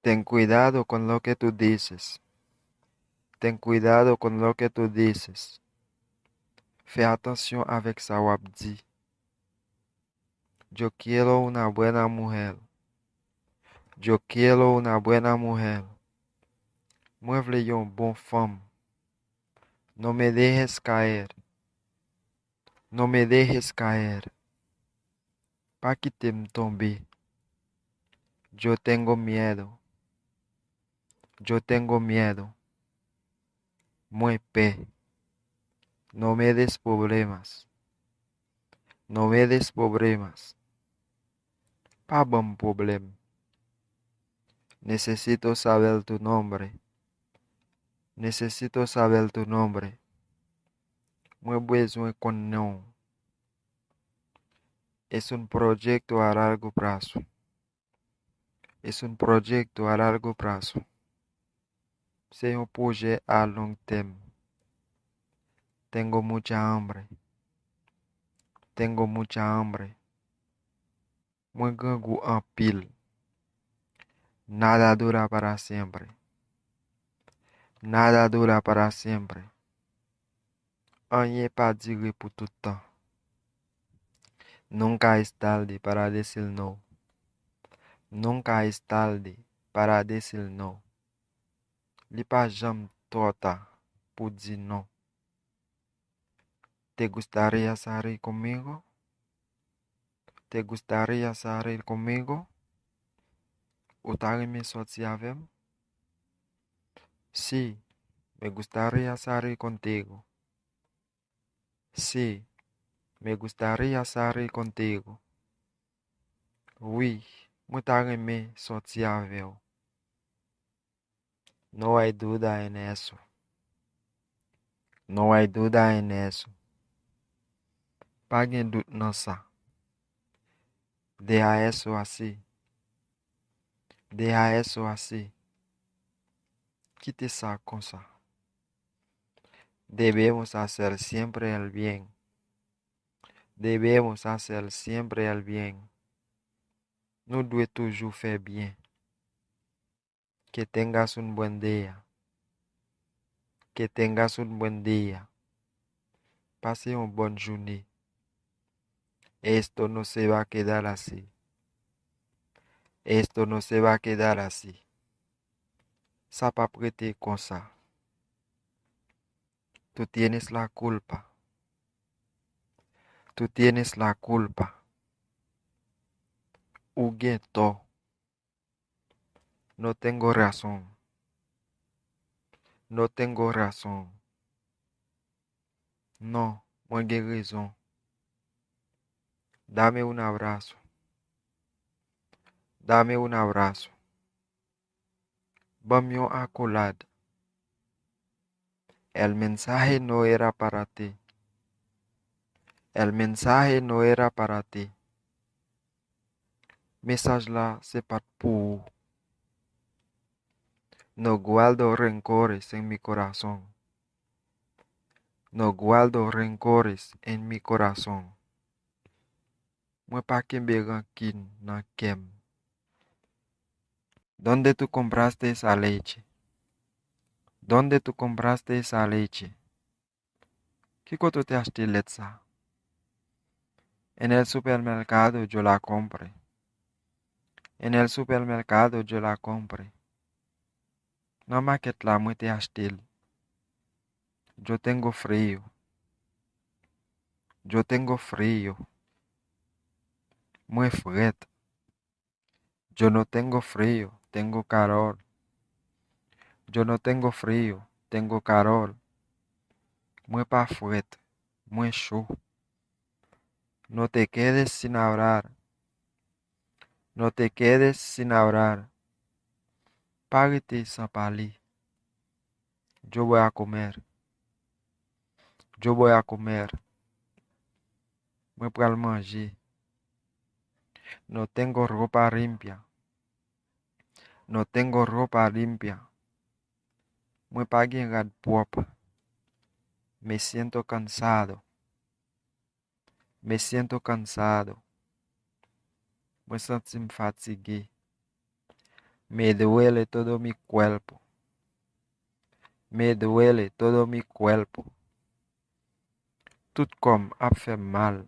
Ten cuidado con lo que tú dices. Ten cuidado con lo que tú dices. Fais attention avec sa wap di. Yo quiero una buena mujer. Yo quiero una buena mujer. Moi vle yon bon femme. No me dejes caer. No me dejes caer. Pa quitem tomber. Yo tengo miedo. Yo tengo miedo. Moi pe. No me des problemas. No me des problemas. Pa bom problem. Necesito saber tu nombre. Necesito saber tu nombre. Moi besoin con nom. Es un proyecto a largo plazo. Es un proyecto a largo plazo. C'est un projet a long terme. Tengo mucha hambre. Tengo mucha hambre. Moi gran goût en pile. Nada dura para siempre. Nada dura para siempre. Rien pas duré pour tout temps. Nunca es tarde para decir no. Nunca es tarde para decir no. Li pa jam trop tard pour dire non. ¿Te gustaría salir conmigo? ¿Te gustaría salir conmigo? ¿O me sortir avec? Sí, me gustaría salir contigo. Sí, me gustaría salir contigo. Oui, moi me sortir avec. No hay duda en eso. No hay duda en eso. Pa gen doute nan sa. Deja eso así. Deja eso así. Quite ça con ça. Debemos hacer siempre el bien. Debemos hacer siempre el bien. Nous devons toujours faire bien. Que tengas un buen día. Que tengas un buen día. Pase una bonne journée. Esto no se va a quedar así. Esto no se va a quedar así. Ça pa prêter comme ça. Tú tienes la culpa. Tú tienes la culpa. Ou gen tort. No tengo razón. No tengo razón. No, moi gen raison. Dame un abrazo. Dame un abrazo. Bam yon accolade. El mensaje no era para ti. El mensaje no era para ti. Message la c'est pas pour. No guardo rencores en mi corazón. No guardo rencores en mi corazón. Moi pa kembe rankin nan kem. ¿Dónde tú compraste esa leche? ¿Dónde tú compraste esa leche? ¿Qué cuánto te acheté letza? En el supermercado yo la compré. En el supermercado yo la compré. Nan market la moi te acheté. Yo tengo frío. Yo tengo frío. Muy fret. Yo no tengo frío, tengo calor. Yo no tengo frío, tengo calor. Muy pa fret, muy chaud. No te quedes sin hablar. No te quedes sin hablar. Párate sans parler. Yo voy a comer. Yo voy a comer. Muy pral manger. No tengo ropa limpia. No tengo ropa limpia. Muy pa gen rad propre. Me siento cansado. Me siento cansado. Me sentim fatigué. Me duele todo mi cuerpo. Me duele todo mi cuerpo. Tout comme ap fait mal.